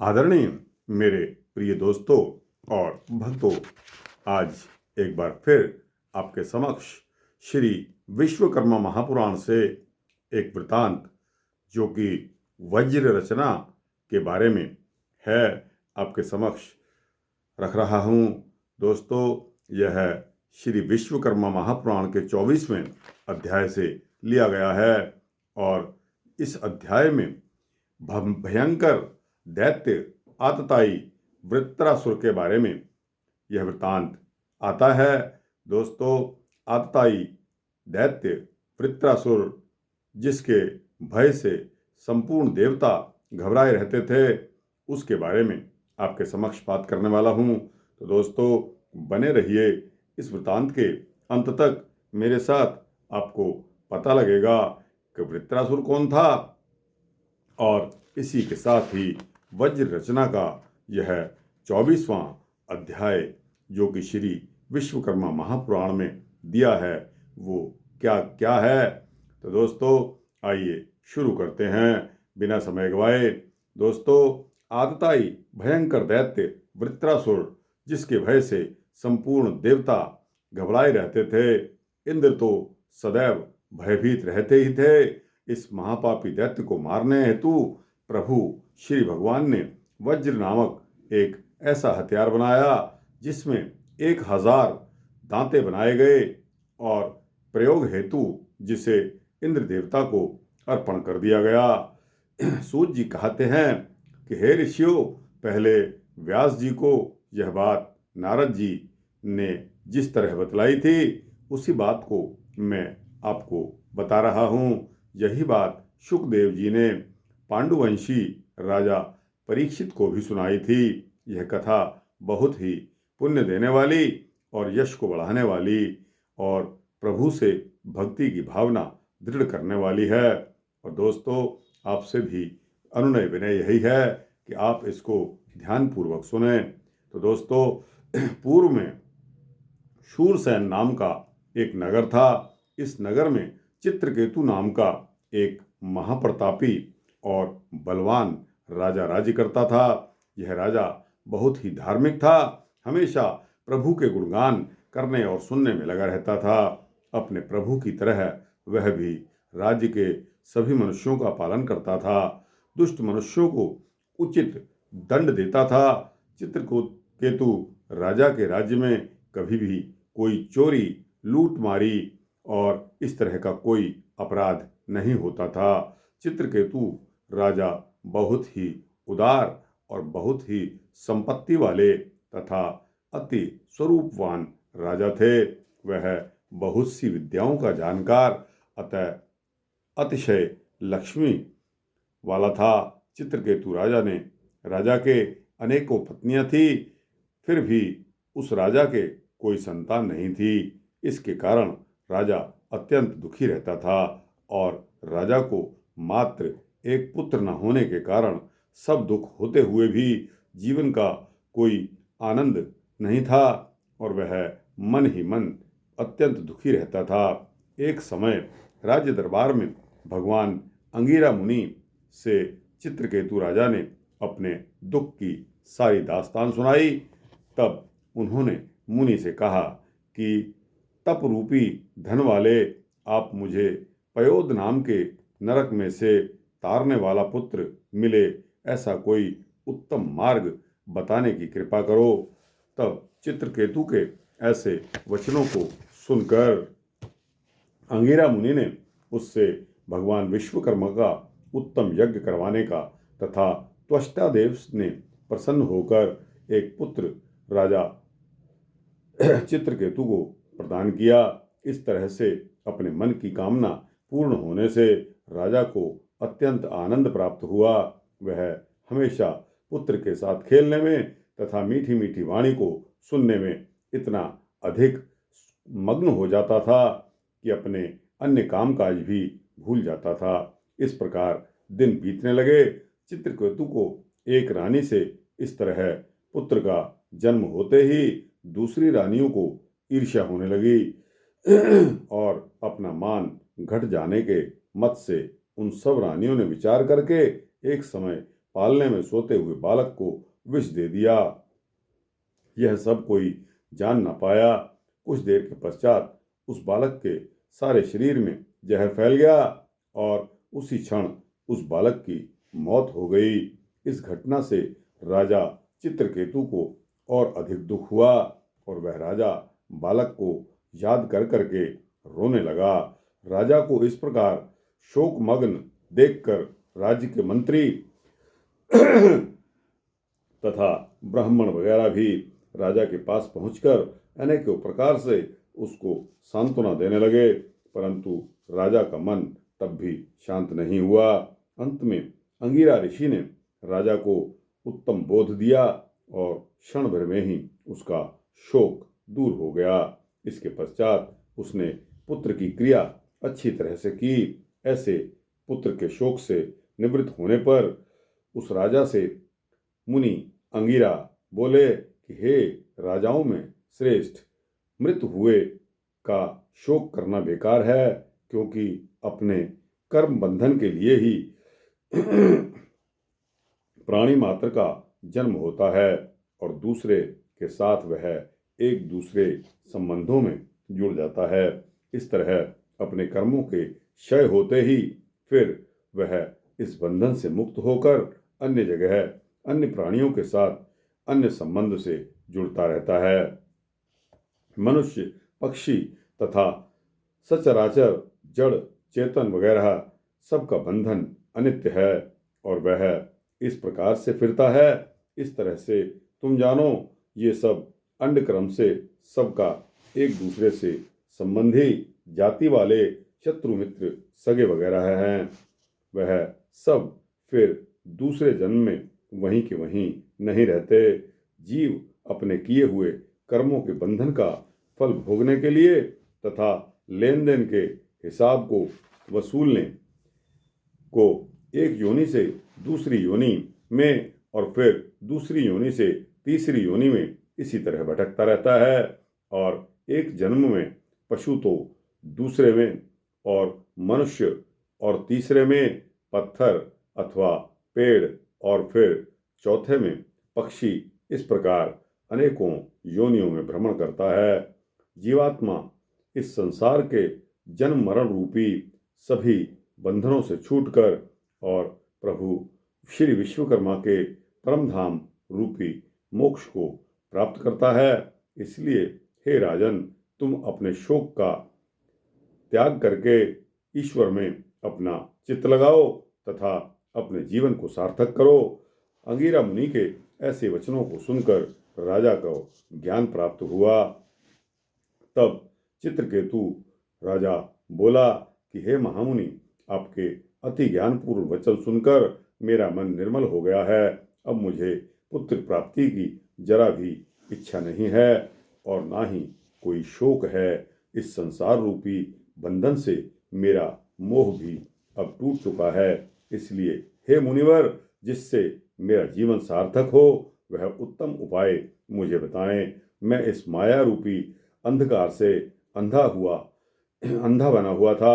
आदरणीय मेरे प्रिय दोस्तों और भक्तों, आज एक बार फिर आपके समक्ष श्री विश्वकर्मा महापुराण से एक वृतांत जो कि वज्र रचना के बारे में है आपके समक्ष रख रहा हूँ। दोस्तों, यह श्री विश्वकर्मा महापुराण के 24वें अध्याय से लिया गया है और इस अध्याय में भयंकर दैत्य आतताई वृत्रासुर के बारे में यह वृत्तांत आता है। दोस्तों, आतताई दैत्य वृत्रासुर जिसके भय से संपूर्ण देवता घबराए रहते थे, उसके बारे में आपके समक्ष बात करने वाला हूँ। तो दोस्तों, बने रहिए इस वृत्तांत के अंत तक। मेरे साथ आपको पता लगेगा कि वृत्रासुर कौन था और इसी के साथ ही वज्र रचना का यह 24वां अध्याय जो कि श्री विश्वकर्मा महापुराण में दिया है वो क्या क्या है। तो दोस्तों, आइए शुरू करते हैं बिना समय गवाए। दोस्तों, आतताई भयंकर दैत्य वृत्रासुर जिसके भय से संपूर्ण देवता घबराए रहते थे, इंद्र तो सदैव भयभीत रहते ही थे। इस महापापी दैत्य को मारने हेतु प्रभु श्री भगवान ने वज्र नामक एक ऐसा हथियार बनाया जिसमें 1000 दांते बनाए गए और प्रयोग हेतु जिसे इंद्र देवता को अर्पण कर दिया गया। सूत जी कहते हैं कि हे ऋषियों, पहले व्यास जी को यह बात नारद जी ने जिस तरह बतलाई थी उसी बात को मैं आपको बता रहा हूँ। यही बात शुकदेव जी ने पांडुवंशी राजा परीक्षित को भी सुनाई थी। यह कथा बहुत ही पुण्य देने वाली और यश को बढ़ाने वाली और प्रभु से भक्ति की भावना दृढ़ करने वाली है। और दोस्तों, आपसे भी अनुनय विनय यही है कि आप इसको ध्यानपूर्वक सुने। तो दोस्तों, पूर्व में शूरसेन नाम का एक नगर था। इस नगर में चित्रकेतु नाम का एक महाप्रतापी और बलवान राजा राज्य करता था। यह राजा बहुत ही धार्मिक था, हमेशा प्रभु के गुणगान करने और सुनने में लगा रहता था। अपने प्रभु की तरह वह भी राज्य के सभी मनुष्यों का पालन करता था, दुष्ट मनुष्यों को उचित दंड देता था। चित्रकेतु राजा के राज्य में कभी भी कोई चोरी, लूट मारी और इस तरह का कोई अपराध नहीं होता था। चित्रकेतु राजा बहुत ही उदार और बहुत ही संपत्ति वाले तथा अति स्वरूपवान राजा थे। वह बहुत सी विद्याओं का जानकार अतः अतिशय लक्ष्मी वाला था। चित्रकेतु राजा के अनेकों पत्नियां थी, फिर भी उस राजा के कोई संतान नहीं थी। इसके कारण राजा अत्यंत दुखी रहता था और राजा को मात्र एक पुत्र न होने के कारण सब दुख होते हुए भी जीवन का कोई आनंद नहीं था और वह मन ही मन अत्यंत दुखी रहता था। एक समय राज्य दरबार में भगवान अंगिरा मुनि से चित्रकेतु राजा ने अपने दुख की सारी दास्तान सुनाई। तब उन्होंने मुनि से कहा कि तप रूपी धन वाले आप मुझे पयोद नाम के नरक में से तारने वाला पुत्र मिले, ऐसा कोई उत्तम मार्ग बताने की कृपा करो। तब चित्रकेतु के ऐसे वचनों को सुनकर अंगिरा मुनि ने उससे भगवान विश्वकर्मा का उत्तम यज्ञ करवाने का तथा त्वष्टा देव ने प्रसन्न होकर एक पुत्र राजा चित्रकेतु को प्रदान किया। इस तरह से अपने मन की कामना पूर्ण होने से राजा को अत्यंत आनंद प्राप्त हुआ। वह हमेशा पुत्र के साथ खेलने में तथा मीठी मीठी वाणी को सुनने में इतना अधिक मग्न हो जाता था कि अपने अन्य कामकाज भी भूल जाता था। इस प्रकार दिन बीतने लगे। चित्रकेतु को एक रानी से इस तरह पुत्र का जन्म होते ही दूसरी रानियों को ईर्ष्या होने लगी और अपना मान घट जाने के मत से उन सब रानियों ने विचार करके एक समय पालने में सोते हुए बालक को विष दे दिया। यह सब कोई जान न पाया। कुछ देर के पश्चात उस बालक के सारे शरीर में जहर फैल गया और उसी क्षण उस बालक की मौत हो गई। इस घटना से राजा चित्रकेतु को और अधिक दुख हुआ और वह राजा बालक को याद कर करके रोने लगा। राजा को इस प्रकार शोकमग्न देखकर राज्य के मंत्री तथा ब्राह्मण वगैरह भी राजा के पास पहुंचकर अनेकों प्रकार से उसको सांत्वना देने लगे, परंतु राजा का मन तब भी शांत नहीं हुआ। अंत में अंगिरा ऋषि ने राजा को उत्तम बोध दिया और क्षण भर में ही उसका शोक दूर हो गया। इसके पश्चात उसने पुत्र की क्रिया अच्छी तरह से की। ऐसे पुत्र के शोक से निवृत्त होने पर उस राजा से मुनि अंगिरा बोले कि हे राजाओं में श्रेष्ठ, मृत्यु हुए का शोक करना बेकार है, क्योंकि अपने कर्म बंधन के लिए ही प्राणी मात्र का जन्म होता है और दूसरे के साथ वह एक दूसरे संबंधों में जुड़ जाता है। इस तरह अपने कर्मों के क्षय होते ही फिर वह इस बंधन से मुक्त होकर अन्य जगह अन्य प्राणियों के साथ अन्य संबंध से जुड़ता रहता है। मनुष्य, पक्षी तथा सचराचर, जड़, चेतन वगैरह सबका बंधन अनित्य है और वह इस प्रकार से फिरता है। इस तरह से तुम जानो, ये सब अंडक्रम से सबका एक दूसरे से संबंधी, जाति वाले, शत्रु मित्र सगे वगैरह हैं। वह सब फिर दूसरे जन्म में वहीं के वहीं नहीं रहते। जीव अपने किए हुए कर्मों के बंधन का फल भोगने के लिए तथा लेन देन के हिसाब को वसूलने को एक योनि से दूसरी योनि में और फिर दूसरी योनि से तीसरी योनि में इसी तरह भटकता रहता है। और एक जन्म में पशु तो दूसरे में और मनुष्य और तीसरे में पत्थर अथवा पेड़ और फिर चौथे में पक्षी, इस प्रकार अनेकों योनियों में भ्रमण करता है। जीवात्मा इस संसार के जन्म मरण रूपी सभी बंधनों से छूटकर और प्रभु श्री विश्वकर्मा के परम धाम रूपी मोक्ष को प्राप्त करता है। इसलिए हे राजन, तुम अपने शोक का त्याग करके ईश्वर में अपना चित्त लगाओ तथा अपने जीवन को सार्थक करो। अंगिरा मुनि के ऐसे वचनों को सुनकर राजा को ज्ञान प्राप्त हुआ। तब चित्रकेतु राजा बोला कि हे महामुनि, आपके अति ज्ञानपूर्ण वचन सुनकर मेरा मन निर्मल हो गया है। अब मुझे पुत्र प्राप्ति की जरा भी इच्छा नहीं है और ना ही कोई शोक है। इस संसार रूपी बंधन से मेरा मोह भी अब टूट चुका है। इसलिए हे मुनिवर, जिससे मेरा जीवन सार्थक हो वह उत्तम उपाय मुझे बताएं। मैं इस माया रूपी अंधकार से अंधा बना हुआ था।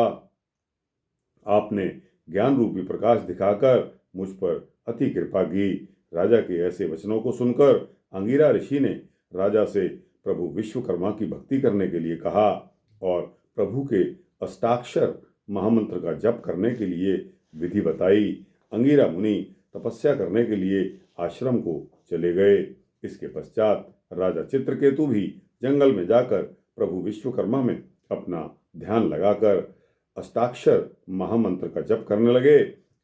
आपने ज्ञान रूपी प्रकाश दिखाकर मुझ पर अति कृपा की। राजा के ऐसे वचनों को सुनकर अंगिरा ऋषि ने राजा से प्रभु विश्वकर्मा की भक्ति करने के लिए कहा और प्रभु के अष्टाक्षर महामंत्र का जप करने के लिए विधि बताई। अंगिरा मुनि तपस्या करने के लिए आश्रम को चले गए। इसके पश्चात राजा चित्रकेतु भी जंगल में जाकर प्रभु विश्वकर्मा में अपना ध्यान लगाकर अष्टाक्षर महामंत्र का जप करने लगे।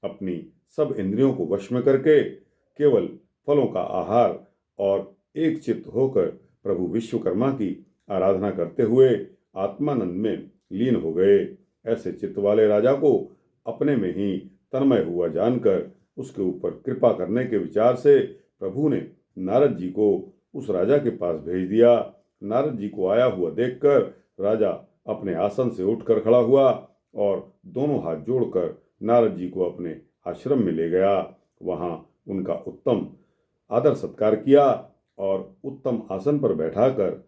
अपनी सब इंद्रियों को वश में करके केवल फलों का आहार और एक चित्त होकर प्रभु विश्वकर्मा की आराधना करते हुए आत्मानंद में लीन हो गए। ऐसे चित्त वाले राजा को अपने में ही तन्मय हुआ जानकर उसके ऊपर कृपा करने के विचार से प्रभु ने नारद जी को उस राजा के पास भेज दिया। नारद जी को आया हुआ देखकर राजा अपने आसन से उठकर खड़ा हुआ और दोनों हाथ जोड़कर नारद जी को अपने आश्रम में ले गया। वहां उनका उत्तम आदर सत्कार किया और उत्तम आसन पर बैठाकर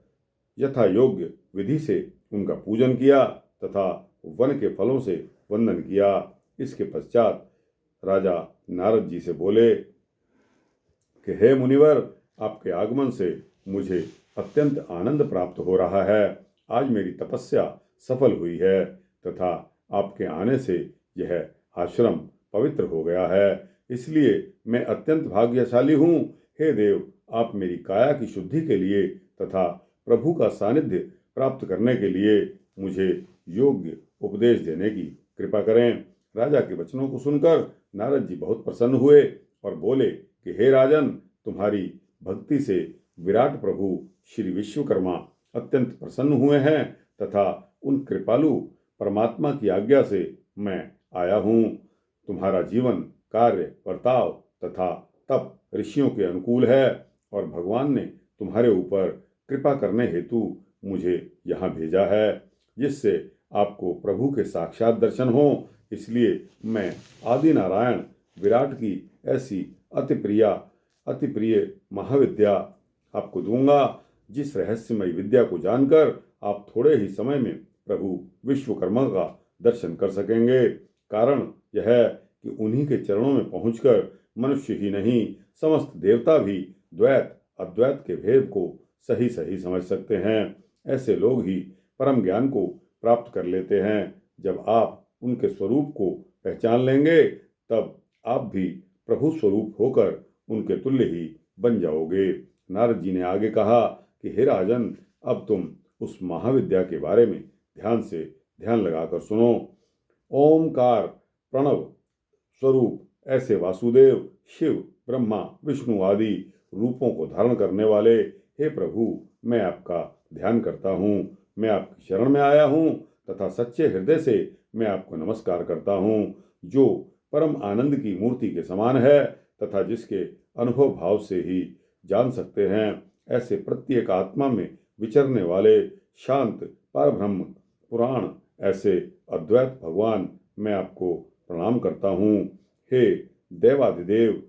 यथा योग्य विधि से उनका पूजन किया तथा वन के फलों से वंदन किया। इसके पश्चात राजा नारद जी से बोले कि हे मुनिवर, आपके आगमन से मुझे अत्यंत आनंद प्राप्त हो रहा है। आज मेरी तपस्या सफल हुई है तथा आपके आने से यह आश्रम पवित्र हो गया है, इसलिए मैं अत्यंत भाग्यशाली हूँ। हे देव, आप मेरी काया की शुद्धि के लिए तथा प्रभु का सानिध्य प्राप्त करने के लिए मुझे योग्य उपदेश देने की कृपा करें। राजा के वचनों को सुनकर नारद जी बहुत प्रसन्न हुए और बोले कि हे राजन, तुम्हारी भक्ति से विराट प्रभु श्री विश्वकर्मा अत्यंत प्रसन्न हुए हैं तथा उन कृपालु परमात्मा की आज्ञा से मैं आया हूँ। तुम्हारा जीवन, कार्य, बर्ताव तथा तप ऋषियों के अनुकूल है और भगवान ने तुम्हारे ऊपर कृपा करने हेतु मुझे यहाँ भेजा है, जिससे आपको प्रभु के साक्षात दर्शन हो। इसलिए मैं आदि नारायण विराट की ऐसी अति प्रिय महाविद्या आपको दूंगा, जिस रहस्यमय विद्या को जानकर आप थोड़े ही समय में प्रभु विश्वकर्मा का दर्शन कर सकेंगे। कारण यह है कि उन्हीं के चरणों में पहुंचकर मनुष्य ही नहीं, समस्त देवता भी द्वैत अद्वैत के भेद को सही सही समझ सकते हैं। ऐसे लोग ही परम ज्ञान को प्राप्त कर लेते हैं। जब आप उनके स्वरूप को पहचान लेंगे, तब आप भी प्रभु स्वरूप होकर उनके तुल्य ही बन जाओगे। नारद जी ने आगे कहा कि हे राजन, अब तुम उस महाविद्या के बारे में ध्यान लगाकर सुनो। ओमकार प्रणव स्वरूप ऐसे वासुदेव, शिव, ब्रह्मा, विष्णु आदि रूपों को धारण करने वाले हे प्रभु, मैं आपका ध्यान करता हूँ। मैं आपकी शरण में आया हूँ तथा सच्चे हृदय से मैं आपको नमस्कार करता हूँ, जो परम आनंद की मूर्ति के समान है तथा जिसके अनुभव भाव से ही जान सकते हैं। ऐसे प्रत्येक आत्मा में विचरने वाले शांत परब्रह्म पुराण ऐसे अद्वैत भगवान, मैं आपको प्रणाम करता हूँ। हे देवाधिदेव,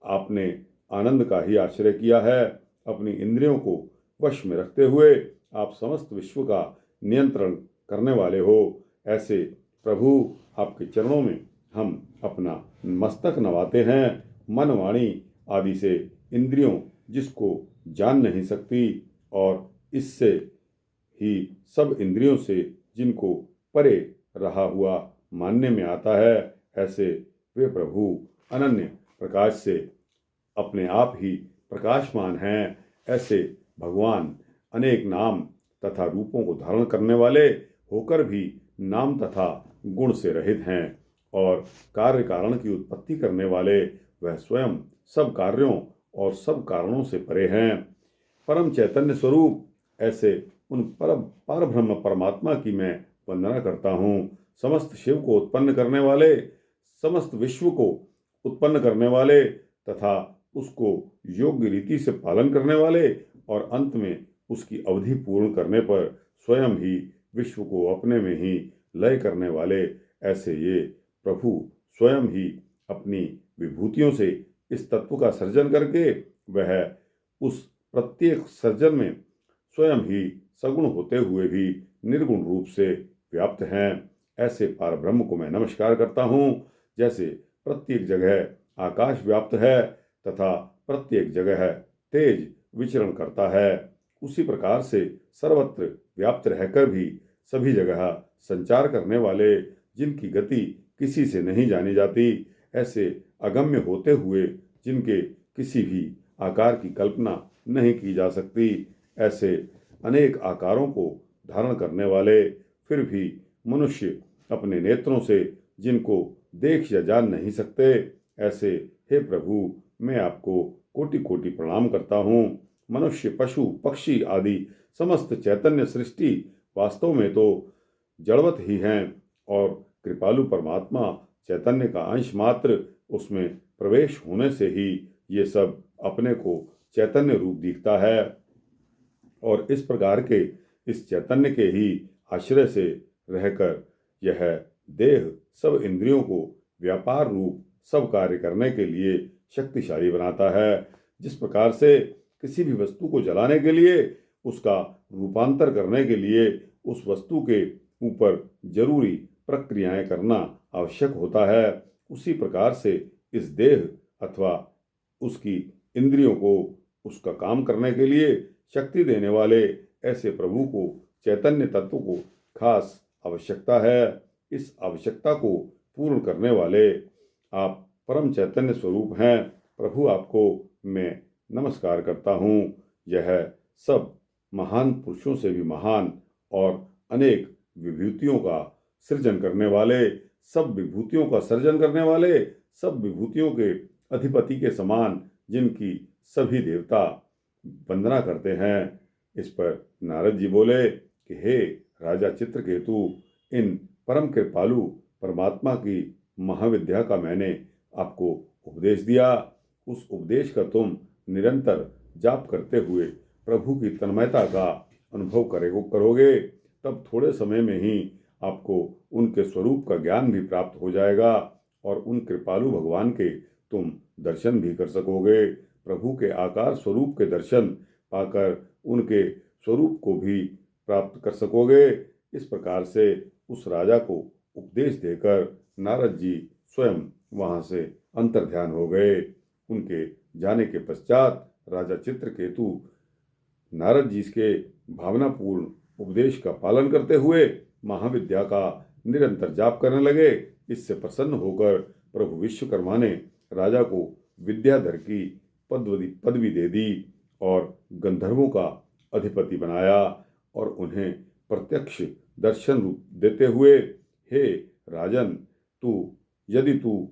आपने आनंद का ही आश्रय किया है। अपनी इंद्रियों को वश में रखते हुए आप समस्त विश्व का नियंत्रण करने वाले हो। ऐसे प्रभु, आपके चरणों में हम अपना मस्तक नवाते हैं। मन, वाणी आदि से इंद्रियों जिसको जान नहीं सकती और इससे ही सब इंद्रियों से जिनको परे रहा हुआ मानने में आता है, ऐसे वे प्रभु अनन्य प्रकाश से अपने आप ही प्रकाशमान हैं। ऐसे भगवान अनेक नाम तथा रूपों को धारण करने वाले होकर भी नाम तथा गुण से रहित हैं और कार्य कारण की उत्पत्ति करने वाले वह स्वयं सब कार्यों और सब कारणों से परे हैं। परम चैतन्य स्वरूप ऐसे उन पर ब्रह्म परमात्मा की मैं वंदना करता हूँ। समस्त शिव को उत्पन्न करने वाले, समस्त विश्व को उत्पन्न करने वाले तथा उसको योग्य रीति से पालन करने वाले और अंत में उसकी अवधि पूर्ण करने पर स्वयं ही विश्व को अपने में ही लय करने वाले, ऐसे ये प्रभु स्वयं ही अपनी विभूतियों से इस तत्व का सर्जन करके वह उस प्रत्येक सर्जन में स्वयं ही सगुण होते हुए भी निर्गुण रूप से व्याप्त हैं। ऐसे पार ब्रह्म को मैं नमस्कार करता हूँ। जैसे प्रत्येक जगह आकाश व्याप्त है तथा प्रत्येक जगह तेज विचरण करता है, उसी प्रकार से सर्वत्र व्याप्त रहकर भी सभी जगह संचार करने वाले, जिनकी गति किसी से नहीं जानी जाती, ऐसे अगम्य होते हुए जिनके किसी भी आकार की कल्पना नहीं की जा सकती, ऐसे अनेक आकारों को धारण करने वाले, फिर भी मनुष्य अपने नेत्रों से जिनको देख या जान नहीं सकते, ऐसे हे प्रभु, मैं आपको कोटि कोटि प्रणाम करता हूँ। मनुष्य, पशु, पक्षी आदि समस्त चैतन्य सृष्टि वास्तव में तो जड़वत ही हैं और कृपालु परमात्मा चैतन्य का अंश मात्र उसमें प्रवेश होने से ही ये सब अपने को चैतन्य रूप दिखता है और इस प्रकार के इस चैतन्य के ही आश्रय से रहकर यह देह सब इंद्रियों को व्यापार रूप सब कार्य करने के लिए शक्तिशाली बनाता है। जिस प्रकार से किसी भी वस्तु को जलाने के लिए, उसका रूपांतर करने के लिए उस वस्तु के ऊपर जरूरी प्रक्रियाएं करना आवश्यक होता है, उसी प्रकार से इस देह अथवा उसकी इंद्रियों को उसका काम करने के लिए शक्ति देने वाले ऐसे प्रभु को, चैतन्य तत्व को खास आवश्यकता है। इस आवश्यकता को पूर्ण करने वाले आप परम चैतन्य स्वरूप हैं। प्रभु, आपको मैं नमस्कार करता हूँ। यह सब महान पुरुषों से भी महान और अनेक विभूतियों का सृजन करने वाले, सब विभूतियों का सर्जन करने वाले, सब विभूतियों के अधिपति के समान जिनकी सभी देवता वंदना करते हैं। इस पर नारद जी बोले कि हे राजा चित्रकेतु, इन परम कृपालु परमात्मा की महाविद्या का मैंने आपको उपदेश दिया। उस उपदेश का तुम निरंतर जाप करते हुए प्रभु की तन्मयता का अनुभव करोगे, तब थोड़े समय में ही आपको उनके स्वरूप का ज्ञान भी प्राप्त हो जाएगा और उन कृपालु भगवान के तुम दर्शन भी कर सकोगे। प्रभु के आकार स्वरूप के दर्शन पाकर उनके स्वरूप को भी प्राप्त कर सकोगे। इस प्रकार से उस राजा को उपदेश देकर नारद जी स्वयं वहां से अंतर्ध्यान हो गए। उनके जाने के पश्चात राजा चित्रकेतु नारद जी के भावनापूर्ण उपदेश का पालन करते हुए महाविद्या का निरंतर जाप करने लगे। इससे प्रसन्न होकर प्रभु विश्वकर्मा ने राजा को विद्याधर की पदवी दे दी और गंधर्वों का अधिपति बनाया और उन्हें प्रत्यक्ष दर्शन रूप देते हुए, हे राजन, यदि तू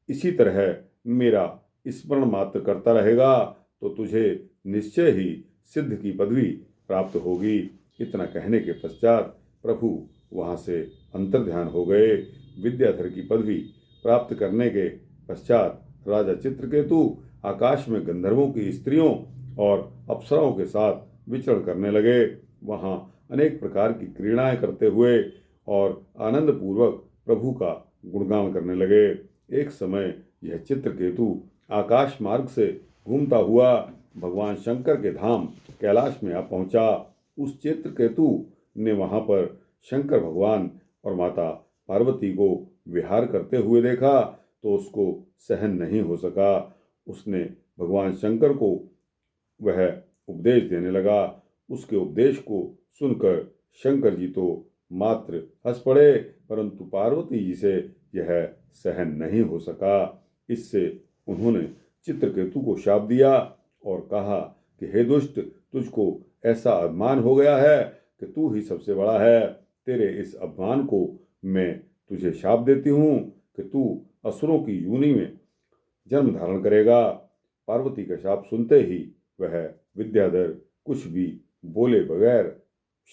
इसी तरह मेरा स्मरण मात्र करता रहेगा तो तुझे निश्चय ही सिद्ध की पदवी प्राप्त होगी। इतना कहने के पश्चात प्रभु वहां से अंतर्ध्यान हो गए। विद्याधर की पदवी प्राप्त करने के पश्चात राजा चित्रकेतु आकाश में गंधर्वों की स्त्रियों और अप्सराओं के साथ विचरण करने लगे। वहां अनेक प्रकार की क्रीड़ाएं करते हुए और आनंद पूर्वक प्रभु का गुणगान करने लगे। एक समय यह चित्रकेतु आकाश मार्ग से घूमता हुआ भगवान शंकर के धाम कैलाश में आ पहुंचा। उस चित्रकेतु ने वहां पर शंकर भगवान और माता पार्वती को विहार करते हुए देखा तो उसको सहन नहीं हो सका। उसने भगवान शंकर को वह उपदेश देने लगा। उसके उपदेश को सुनकर शंकर जी तो मात्र हंस पड़े, परंतु पार्वती जी से यह सहन नहीं हो सका। इससे उन्होंने चित्रकेतु को शाप दिया और कहा कि हे दुष्ट, तुझको ऐसा अपमान हो गया है कि तू ही सबसे बड़ा है। तेरे इस अपमान को मैं तुझे शाप देती हूँ कि तू असुरों की योनि में जन्म धारण करेगा। पार्वती का शाप सुनते ही वह विद्याधर कुछ भी बोले बगैर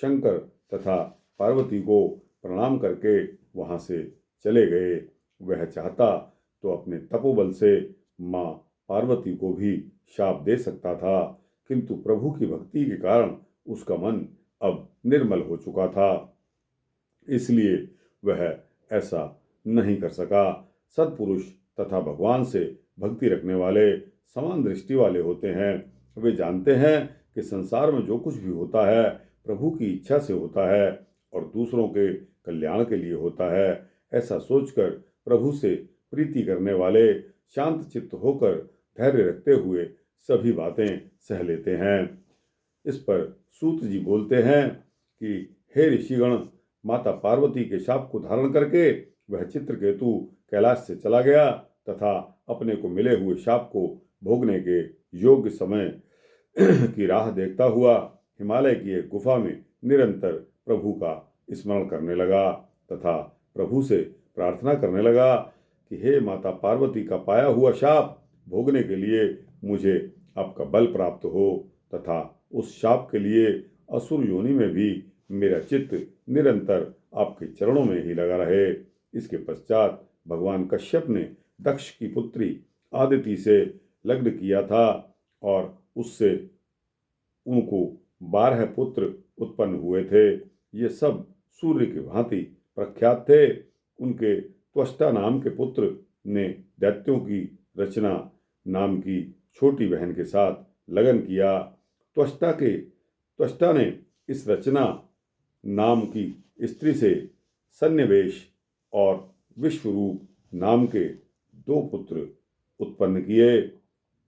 शंकर तथा पार्वती को प्रणाम करके वहां से चले गए। वह चाहता तो अपने तपोबल से मां पार्वती को भी शाप दे सकता था, किंतु प्रभु की भक्ति के कारण उसका मन अब निर्मल हो चुका था, इसलिए वह ऐसा नहीं कर सका। सत्पुरुष तथा भगवान से भक्ति रखने वाले समान दृष्टि वाले होते हैं। वे जानते हैं कि संसार में जो कुछ भी होता है प्रभु की इच्छा से होता है और दूसरों के कल्याण के लिए होता है। ऐसा सोचकर प्रभु से प्रीति करने वाले शांत चित्त होकर धैर्य रखते हुए सभी बातें सह लेते हैं। इस पर सूत जी बोलते हैं कि हे ऋषिगण, माता पार्वती के शाप को धारण करके वह चित्रकेतु कैलाश से चला गया तथा अपने को मिले हुए शाप को भोगने के योग्य समय की राह देखता हुआ हिमालय की एक गुफा में निरंतर प्रभु का स्मरण करने लगा तथा प्रभु से प्रार्थना करने लगा कि हे माता पार्वती का पाया हुआ शाप भोगने के लिए मुझे आपका बल प्राप्त हो तथा उस शाप के लिए असुर योनि में भी मेरा चित्त निरंतर आपके चरणों में ही लगा रहे। इसके पश्चात भगवान कश्यप ने दक्ष की पुत्री आदिति से लग्न किया था और उससे उनको 12 पुत्र उत्पन्न हुए थे। ये सब सूर्य की भांति प्रख्यात थे। उनके त्वष्टा नाम के पुत्र ने दैत्यों की रचना नाम की छोटी बहन के साथ लगन किया। त्वष्टा ने इस रचना नाम की स्त्री से सन्निवेश और विश्वरूप नाम के 2 पुत्र उत्पन्न किए।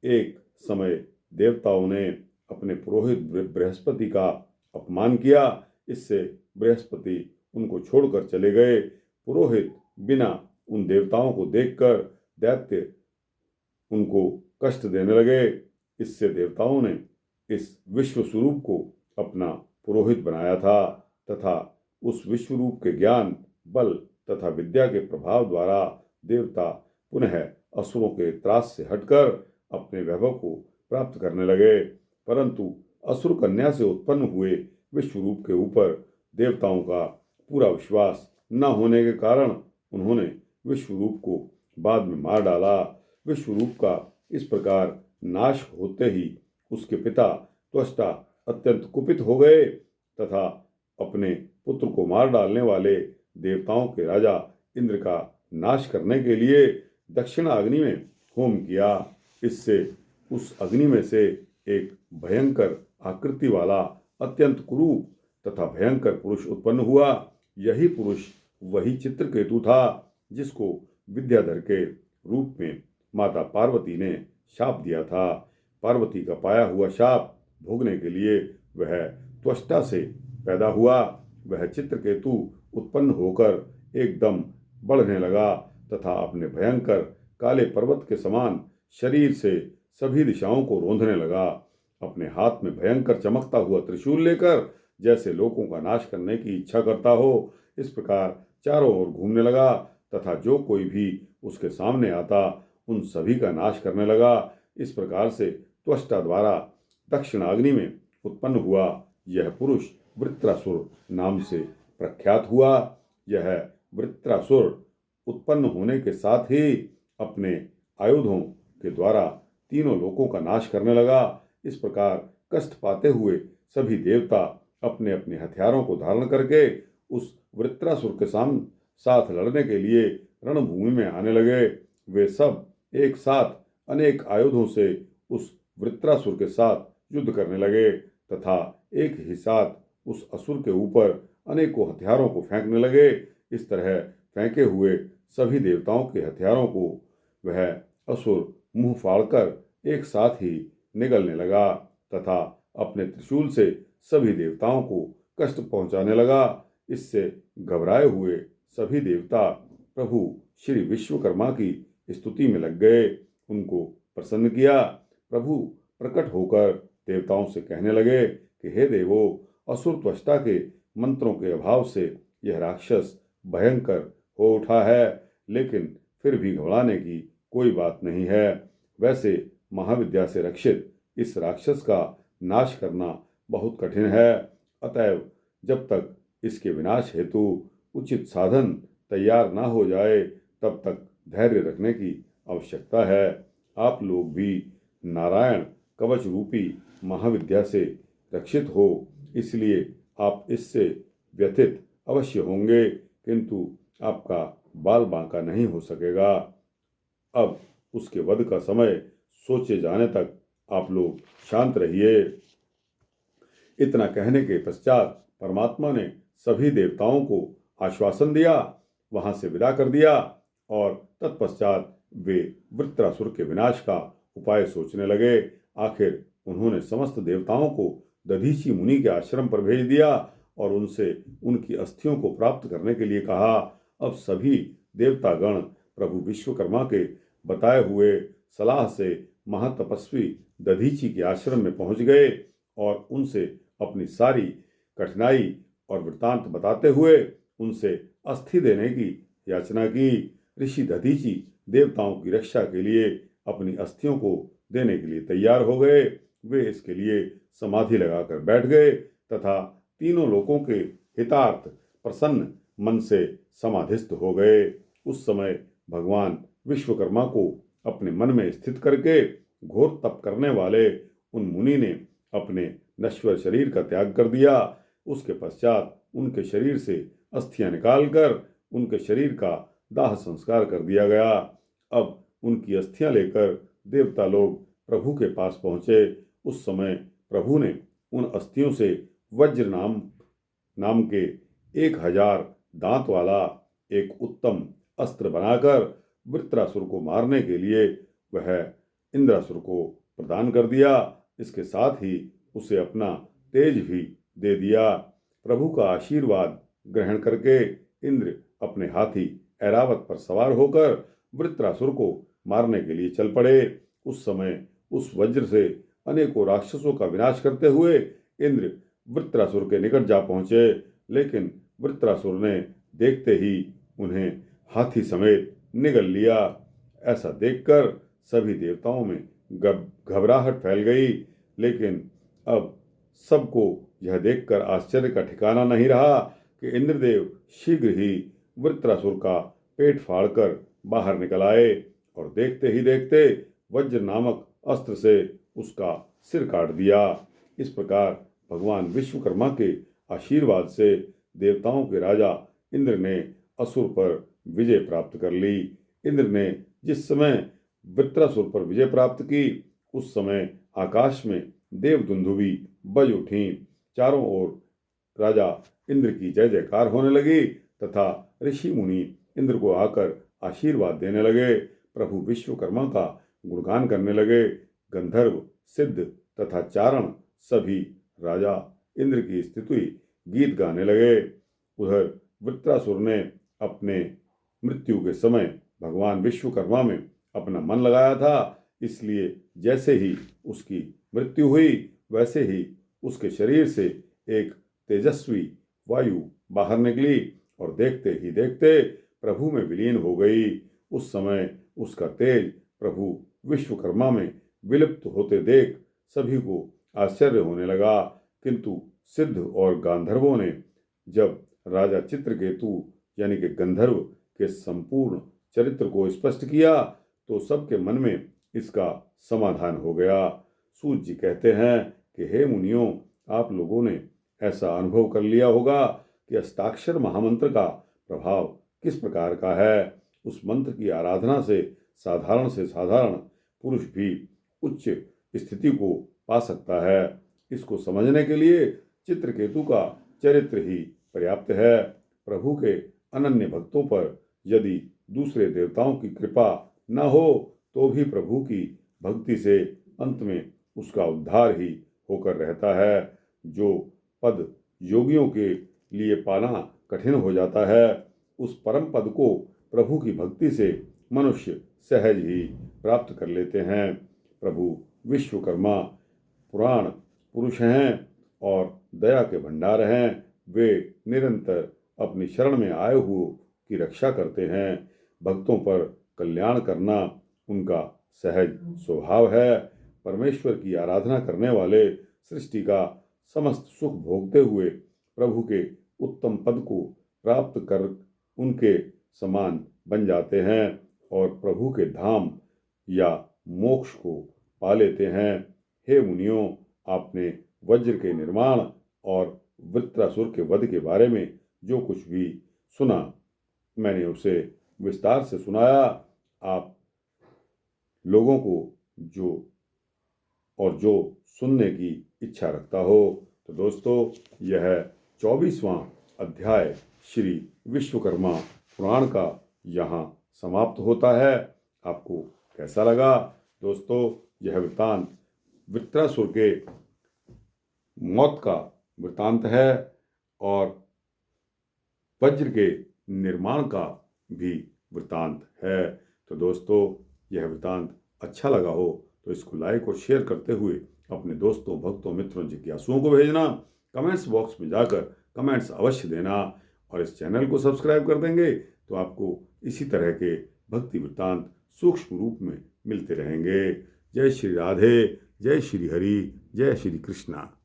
एक समय देवताओं ने अपने पुरोहित बृहस्पति का अपमान किया। इससे बृहस्पति उनको छोड़कर चले गए। पुरोहित बिना उन देवताओं को देखकर दैत्य उनको कष्ट देने लगे। इससे देवताओं ने इस विश्व स्वरूप को अपना पुरोहित बनाया था तथा उस विश्व रूप के ज्ञान, बल तथा विद्या के प्रभाव द्वारा देवता पुनः असुरों के त्रास से हटकर अपने वैभव को प्राप्त करने लगे। परंतु असुर कन्या से उत्पन्न हुए विश्व रूप के ऊपर देवताओं का पूरा विश्वास न होने के कारण उन्होंने विश्व रूप को बाद में मार डाला। विश्व रूप का इस प्रकार नाश होते ही उसके पिता त्वष्टा अत्यंत कुपित हो गए तथा अपने पुत्र को मार डालने वाले देवताओं के राजा इंद्र का नाश करने के लिए दक्षिण अग्नि में होम किया। इससे उस अग्नि में से एक भयंकर आकृति वाला अत्यंत क्रूर तथा भयंकर पुरुष उत्पन्न हुआ। यही पुरुष वही चित्रकेतु था जिसको विद्याधर के रूप में माता पार्वती ने शाप दिया था। पार्वती का पाया हुआ शाप भोगने के लिए वह त्वष्टा से पैदा हुआ। वह चित्रकेतु उत्पन्न होकर एकदम बढ़ने लगा तथा अपने भयंकर काले पर्वत के समान शरीर से सभी दिशाओं को रौंदने लगा। अपने हाथ में भयंकर चमकता हुआ त्रिशूल लेकर जैसे लोगों का नाश करने की इच्छा करता हो, इस प्रकार चारों ओर घूमने लगा तथा जो कोई भी उसके सामने आता उन सभी का नाश करने लगा। इस प्रकार से त्वष्टा द्वारा दक्षिणाग्नि में उत्पन्न हुआ यह पुरुष वृत्रासुर नाम से प्रख्यात हुआ। यह वृत्रासुर उत्पन्न होने के साथ ही अपने आयुधों के द्वारा तीनों लोकों का नाश करने लगा। इस प्रकार कष्ट पाते हुए सभी देवता अपने अपने हथियारों को धारण करके उस वृत्रासुर के साथ लड़ने के लिए रणभूमि में आने लगे। वे सब एक साथ अनेक आयुधों से उस वृत्रासुर के साथ युद्ध करने लगे तथा एक ही साथ उस असुर के ऊपर अनेकों हथियारों को फेंकने लगे। इस तरह फेंके हुए सभी देवताओं के हथियारों को वह असुर मुंह फाड़कर एक साथ ही निगलने लगा तथा अपने त्रिशूल से सभी देवताओं को कष्ट पहुंचाने लगा। इससे घबराए हुए सभी देवता प्रभु श्री विश्वकर्मा की स्तुति में लग गए, उनको प्रसन्न किया। प्रभु प्रकट होकर देवताओं से कहने लगे कि हे देवो, असुर त्वष्टा के मंत्रों के अभाव से यह राक्षस भयंकर हो उठा है, लेकिन फिर भी घबराने की कोई बात नहीं है। वैसे महाविद्या से रक्षित इस राक्षस का नाश करना बहुत कठिन है। अतएव जब तक इसके विनाश हेतु उचित साधन तैयार न हो जाए तब तक धैर्य रखने की आवश्यकता है। आप लोग भी नारायण कवच रूपी महाविद्या से रक्षित हो, इसलिए आप इससे व्यथित अवश्य होंगे, किंतु आपका बाल बांका नहीं हो सकेगा। अब उसके वध का समय सोचे जाने तक आप लोग शांत रहिए। इतना कहने के पश्चात परमात्मा ने सभी देवताओं को आश्वासन दिया, वहां से विदा कर दिया और तत्पश्चात वे वृत्रासुर के विनाश का उपाय सोचने लगे। आखिर उन्होंने समस्त देवताओं को दधीची मुनि के आश्रम पर भेज दिया और उनसे उनकी अस्थियों को प्राप्त करने के लिए कहा। अब सभी देवतागण प्रभु विश्वकर्मा के बताए हुए सलाह से महातपस्वी दधीची के आश्रम में पहुंच गए और उनसे अपनी सारी कठिनाई और वृत्तांत बताते हुए उनसे अस्थि देने की याचना की। ऋषि दधीची देवताओं की रक्षा के लिए अपनी अस्थियों को देने के लिए तैयार हो गए। वे इसके लिए समाधि लगाकर बैठ गए तथा तीनों लोकों के हितार्थ प्रसन्न मन से समाधिस्थ हो गए। उस समय भगवान विश्वकर्मा को अपने मन में स्थित करके घोर तप करने वाले उन मुनि ने अपने नश्वर शरीर का त्याग कर दिया। उसके पश्चात उनके शरीर से अस्थियां निकालकर उनके शरीर का दाह संस्कार कर दिया गया। अब उनकी अस्थियां लेकर देवता लोग प्रभु के पास पहुंचे। उस समय प्रभु ने उन अस्थियों से वज्र नाम के 1000 दांत वाला एक उत्तम अस्त्र बनाकर वृत्रासुर को मारने के लिए वह इंद्रासुर को प्रदान कर दिया। इसके साथ ही उसे अपना तेज भी दे दिया। प्रभु का आशीर्वाद ग्रहण करके इंद्र अपने हाथी ऐरावत पर सवार होकर वृत्रासुर को मारने के लिए चल पड़े। उस समय उस वज्र से अनेकों राक्षसों का विनाश करते हुए इंद्र वृत्रासुर के निकट जा पहुंचे, लेकिन वृत्रासुर ने देखते ही उन्हें हाथी समेत निगल लिया। ऐसा देखकर सभी देवताओं में घबराहट फैल गई, लेकिन अब सबको यह देखकर आश्चर्य का ठिकाना नहीं रहा कि इंद्रदेव शीघ्र ही वृत्रासुर का पेट फाड़कर बाहर निकल आए और देखते ही देखते वज्र नामक अस्त्र से उसका सिर काट दिया। इस प्रकार भगवान विश्वकर्मा के आशीर्वाद से देवताओं के राजा इंद्र ने असुर पर विजय प्राप्त कर ली। इंद्र ने जिस समय वृत्रासुर पर विजय प्राप्त की, उस समय आकाश में देवदुंदुभी बज उठी। चारों ओर राजा इंद्र की जय जयकार होने लगी तथा ऋषि मुनि इंद्र को आकर आशीर्वाद देने लगे। प्रभु विश्वकर्मा का गुणगान करने लगे। गंधर्व, सिद्ध तथा चारण सभी राजा इंद्र की स्तुति गीत गाने लगे। उधर वृत्रासुर ने अपने मृत्यु के समय भगवान विश्वकर्मा में अपना मन लगाया था, इसलिए जैसे ही उसकी मृत्यु हुई वैसे ही उसके शरीर से एक तेजस्वी वायु बाहर निकली और देखते ही देखते प्रभु में विलीन हो गई। उस समय उसका तेज प्रभु विश्वकर्मा में विलुप्त होते देख सभी को आश्चर्य होने लगा, किंतु सिद्ध और गांधर्वों ने जब राजा चित्रकेतु यानी कि गंधर्व के संपूर्ण चरित्र को स्पष्ट किया तो सबके मन में इसका समाधान हो गया। सूत जी कहते हैं कि हे मुनियों, आप लोगों ने ऐसा अनुभव कर लिया होगा कि अष्टाक्षर महामंत्र का प्रभाव किस प्रकार का है। उस मंत्र की आराधना से साधारण पुरुष भी उच्च स्थिति को पा सकता है। इसको समझने के लिए चित्रकेतु का चरित्र ही पर्याप्त है। प्रभु के अनन्य भक्तों पर यदि दूसरे देवताओं की कृपा न हो तो भी प्रभु की भक्ति से अंत में उसका उद्धार ही होकर रहता है। जो पद योगियों के लिए पाना कठिन हो जाता है, उस परम पद को प्रभु की भक्ति से मनुष्य सहज ही प्राप्त कर लेते हैं। प्रभु विश्वकर्मा पुराण पुरुष हैं और दया के भंडार हैं। वे निरंतर अपनी शरण में आए हुए की रक्षा करते हैं। भक्तों पर कल्याण करना उनका सहज स्वभाव है। परमेश्वर की आराधना करने वाले सृष्टि का समस्त सुख भोगते हुए प्रभु के उत्तम पद को प्राप्त कर उनके समान बन जाते हैं और प्रभु के धाम या मोक्ष को पा लेते हैं। हे मुनियों, आपने वज्र के निर्माण और वृत्रासुर के वध के बारे में जो कुछ भी सुना, मैंने उसे विस्तार से सुनाया। आप लोगों को जो सुनने की इच्छा रखता हो तो दोस्तों, यह 24वां अध्याय श्री विश्वकर्मा पुराण का यहाँ समाप्त होता है। आपको कैसा लगा दोस्तों? यह वृत्तांत वृत्रासुर के मौत का वृत्तांत है और वज्र के निर्माण का भी वृत्तांत है। तो दोस्तों, यह वृत्तांत अच्छा लगा हो तो इसको लाइक और शेयर करते हुए अपने दोस्तों, भक्तों, मित्रों, जिज्ञासुओं को भेजना। कमेंट्स बॉक्स में जाकर कमेंट्स अवश्य देना और इस चैनल को सब्सक्राइब कर देंगे तो आपको इसी तरह के भक्ति वृत्तांत सूक्ष्म रूप में मिलते रहेंगे। जय श्री राधे, जय श्री हरि, जय श्री कृष्णा।